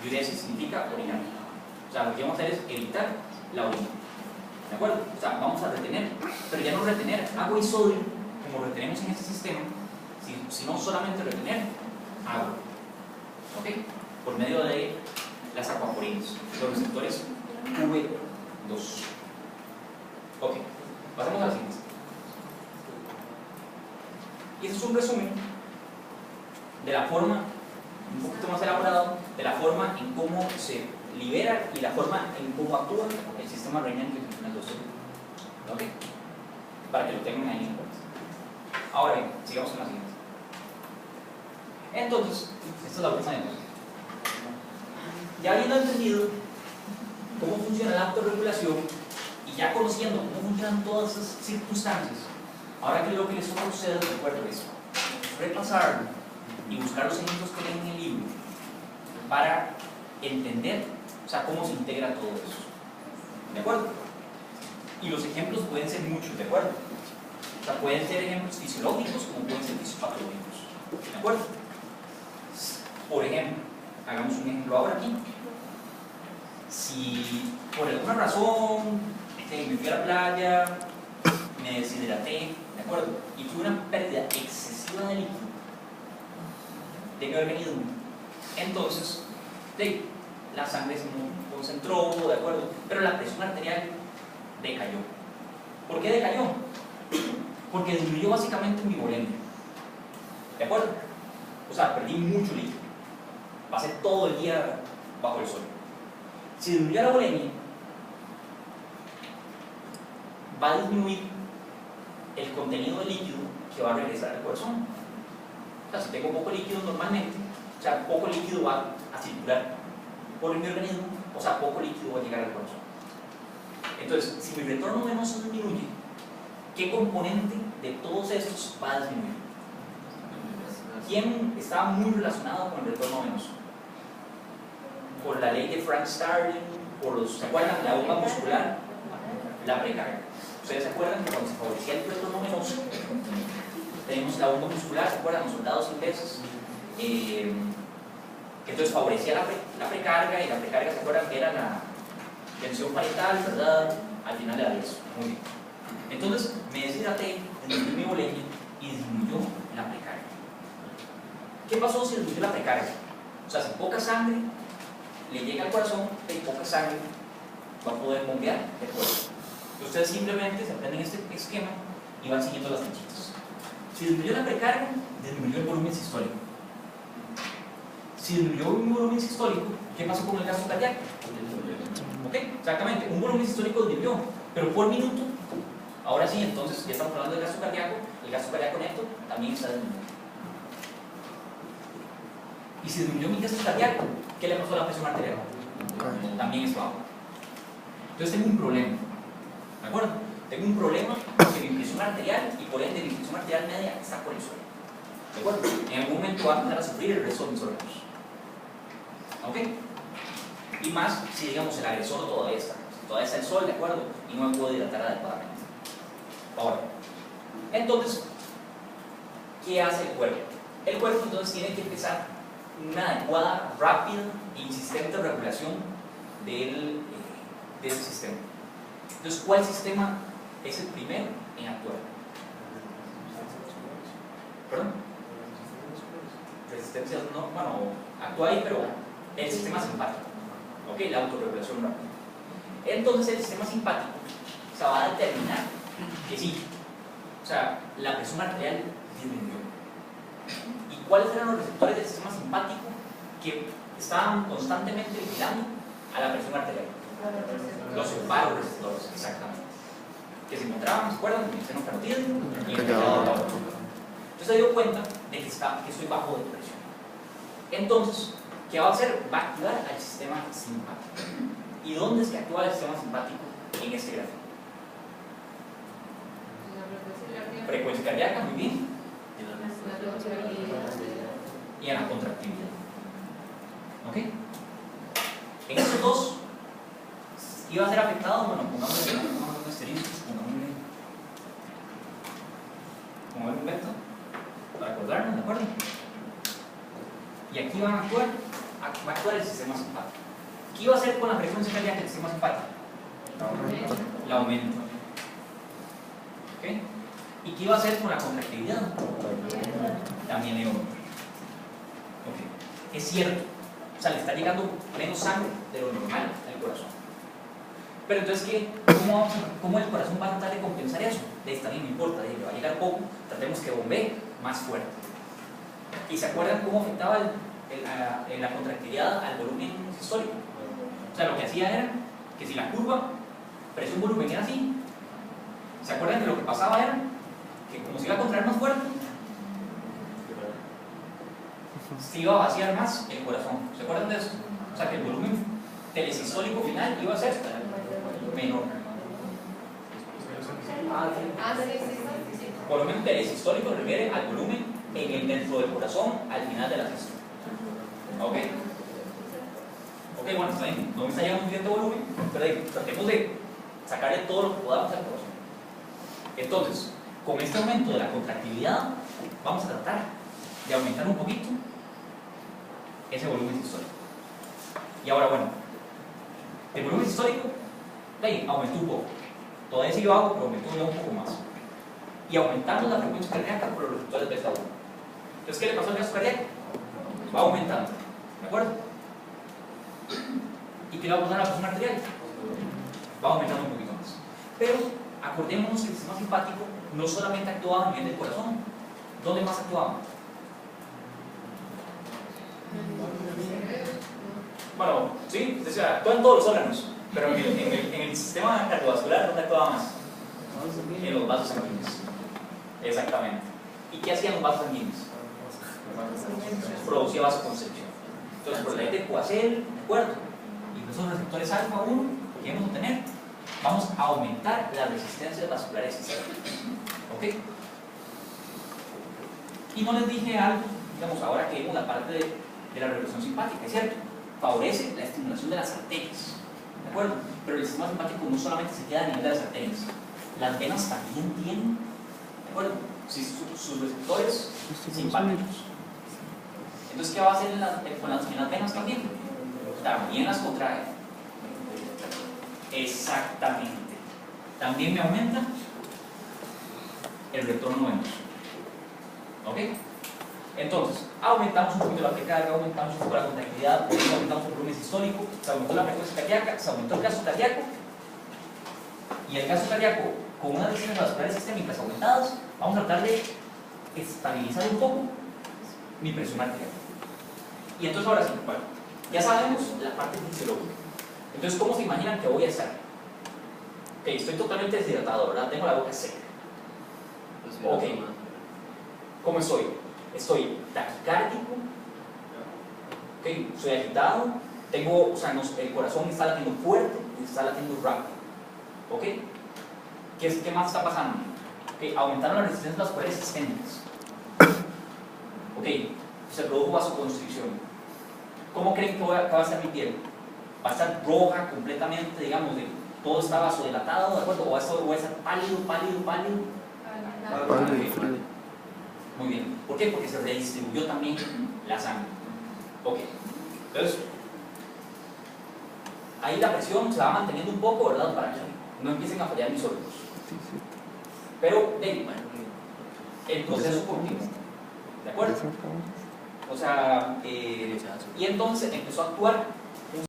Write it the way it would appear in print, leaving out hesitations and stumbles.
Diuresis significa orinar. O sea, lo que vamos a hacer es evitar la orina. ¿De acuerdo? O sea, vamos a retener, pero ya no retener agua y sodio como retenemos en este sistema, sino solamente retener agua. ¿Ok? Por medio de las acuaporinas, los receptores V2. Ok, pasemos a la siguiente. Y este es un resumen de la forma, un poquito más elaborado, de la forma en cómo se libera y la forma en cómo actúa el sistema renal que funciona en el cerebro. ¿Ok? Para que lo tengan ahí en cuenta. Ahora bien, sigamos con la siguiente. Entonces, esta es la última diapositiva. Ya habiendo entendido cómo funciona la autorregulación y ya conociendo cómo funcionan todas esas circunstancias, ahora que lo que les toca a ustedes, recuerden, es repasarlo y buscar los ejemplos que leen en el libro para entender, o sea, cómo se integra todo eso. ¿De acuerdo? Y los ejemplos pueden ser muchos, ¿de acuerdo? O sea, pueden ser ejemplos fisiológicos como pueden ser fisiopatológicos. ¿De acuerdo? Por ejemplo, hagamos un ejemplo ahora aquí. Si por alguna razón me fui a la playa, me deshidraté, ¿de acuerdo? Y tuve una pérdida excesiva de líquido de mi organismo, entonces la sangre se concentró, ¿de acuerdo? Pero la presión arterial decayó. ¿Por qué decayó? Porque disminuyó básicamente mi volemia. ¿De acuerdo? O sea, perdí mucho líquido. Pasé todo el día bajo el sol. Si disminuye la volemia, va a disminuir el contenido de líquido que va a regresar al corazón. O sea, si tengo poco líquido normalmente, o sea, poco líquido va a circular por mi organismo, o sea, poco líquido va a llegar al corazón. Entonces, si mi retorno venoso disminuye, ¿qué componente de todos estos va a disminuir? ¿Quién estaba muy relacionado con el retorno venoso? Por la ley de Frank Starling, ¿se acuerdan? La bomba muscular, la precarga. ¿Ustedes se acuerdan que cuando se favorecía el retorno venoso, tenemos la bomba muscular, ¿se acuerdan? Los soldados ingleses, que entonces favorecía la precarga, y la precarga, ¿se acuerdan? Que era la tensión parietal, ¿verdad? Al final era eso. Muy bien. Entonces, me deshidraté, disminuyó mi volemia y disminuyó la precarga. ¿Qué pasó si disminuyó la precarga? O sea, si poca sangre le llega al corazón, y poca sangre va a poder bombear el corazón. Ustedes simplemente se aprenden este esquema y van siguiendo las flechitas. Si disminuyó la precarga, disminuyó el volumen sistólico. Si disminuyó un volumen sistólico, ¿qué pasó con el gasto cardíaco? ¿Ok? Exactamente, un volumen sistólico disminuyó, pero por minuto, ahora sí, entonces ya estamos hablando del gasto cardíaco, el gasto cardíaco neto también está disminuyendo. Y si disminuyó mi gasto cardíaco, ¿qué le pasó a la presión arterial? También es bajo. Entonces tengo un problema, ¿de acuerdo? Tengo un problema porque mi presión arterial y por ende mi presión arterial media está por el suelo. ¿De acuerdo? En algún momento va a empezar a sufrir el resto de mis órganos. ¿Ok? Y más si, digamos, el agresor todavía está el sol, ¿de acuerdo? Y no me puedo hidratar adecuadamente. Ahora, entonces, ¿qué hace el cuerpo? El cuerpo entonces tiene que empezar una adecuada, rápida e insistente regulación de ese sistema. Entonces, ¿cuál sistema es el primero en actuar? ¿Perdón? Resistencia, no, bueno, actúa ahí, pero el sistema simpático. ¿Ok? La autorregulación rápida. Entonces, el sistema simpático se va a determinar que sí, o sea, la presión arterial disminuyó. ¿Y cuáles eran los receptores del sistema simpático que estaban constantemente vigilando a la presión arterial? Los vasoreceptores, exactamente. Que se encontraban, ¿se acuerdan? En el seno carotídeo y en el lado de la otra. Entonces se dio cuenta de que estoy bajo de presión. Entonces, ¿qué va a hacer? Va a activar al sistema simpático. ¿Y dónde es que actúa el sistema simpático en este gráfico? Frecuencia cardíaca, muy bien. Y en la contractividad. ¿Ok? En estos dos iba a ser afectado, bueno, pongámosle un asterisco, pongámosle un veto para acordarnos, ¿de acuerdo? Y aquí van a actuar va a actuar el sistema simpático. ¿Qué iba a hacer con la frecuencia cardíaca del sistema simpático? La aumento. ¿Okay? ¿Y qué iba a hacer con la contractilidad? También le aumento. Okay. Es cierto, o sea, le está llegando menos sangre de lo normal al corazón. Pero entonces, ¿cómo el corazón va a tratar de compensar eso? Está bien, no importa, le va a llegar poco, tratemos que bombee más fuerte. ¿Y se acuerdan cómo afectaba la contractilidad al volumen sistólico? O sea, lo que hacía era que si la curva, presión volumen era así, ¿se acuerdan que lo que pasaba era que como se iba a contraer más fuerte, se iba a vaciar más el corazón? ¿Se acuerdan de eso? O sea, que el volumen telesistólico final iba a ser menor. Volumen telesistólico refiere al volumen en el dentro del corazón al final de la sístole. ¿Ok? Ok, bueno, está bien. No me está llegando un cierto volumen, pero tratemos de sacarle todo lo que podamos al corazón. Entonces, con este aumento de la contractilidad, vamos a tratar de aumentar un poquito ese volumen sistólico. Y ahora, bueno, el volumen sistólico aumentó un poco. Todavía sigue bajo, pero aumentó ya un poco más. Y aumentando la frecuencia cardíaca por los receptores beta 1. Entonces, ¿qué le pasó al gasto cardíaco? Va aumentando. ¿De acuerdo? ¿Y qué le va a pasar a la presión arterial? Va aumentando un poquito más. Pero acordémonos que el sistema simpático no solamente actuaba a nivel del corazón. ¿Dónde más actuaba? Bueno, sí, o sea, actúa en todos los órganos, pero en el sistema cardiovascular, ¿dónde actuaba más? En los vasos sanguíneos. Exactamente. ¿Y qué hacían los vasos sanguíneos? Producía vasoconstricción. Entonces, por la ley de Coacel, ¿de acuerdo? Y esos receptores alfa 1 que vamos a tener, vamos a aumentar las resistencias vasculares sistémicas. ¿Ok? Y no les dije algo, digamos, ahora que vimos la parte de la regulación simpática, ¿es cierto? Favorece la estimulación de las arterias, ¿de acuerdo? Pero el sistema simpático no solamente se queda a nivel de las arterias, las venas también tienen, ¿de acuerdo? Sus receptores simpáticos. Entonces, ¿qué va a hacer en las venas también? También las contrae. Exactamente. También me aumenta el retorno venoso. ¿Ok? Entonces, aumentamos un poquito la precarga, aumentamos un poco la contractilidad, aumentamos el volumen sistólico, se aumentó la frecuencia cardíaca, se aumentó el gasto cardíaco. Y el gasto cardíaco, con unas resistencias vasculares sistémicas aumentadas, vamos a tratar de estabilizar un poco mi presión arterial. Y entonces, ahora sí, bueno, ya sabemos la parte fisiológica. Entonces, ¿cómo se imaginan que voy a estar? Ok, estoy totalmente deshidratado, ¿verdad? Tengo la boca seca. Ok, ¿cómo estoy? Estoy taquicárdico, okay, soy agitado, tengo, o sea, el corazón está latiendo fuerte y está latiendo rápido. ¿Ok? ¿Qué más está pasando? Okay, aumentaron las resistencias vasculares sistémicas. Ok, se produjo vasoconstricción. ¿Cómo creen que va a estar mi piel? ¿Va a estar roja completamente, digamos, de todo está vasodilatado, ¿de acuerdo? ¿O va a estar pálido? Muy bien. ¿Por qué? Porque se redistribuyó también la sangre. Ok. Entonces, ahí la presión se va manteniendo un poco, ¿verdad? Para que no empiecen a fallar mis órganos. Pero, bueno, el proceso continuo. ¿De acuerdo? O sea, y entonces empezó a actuar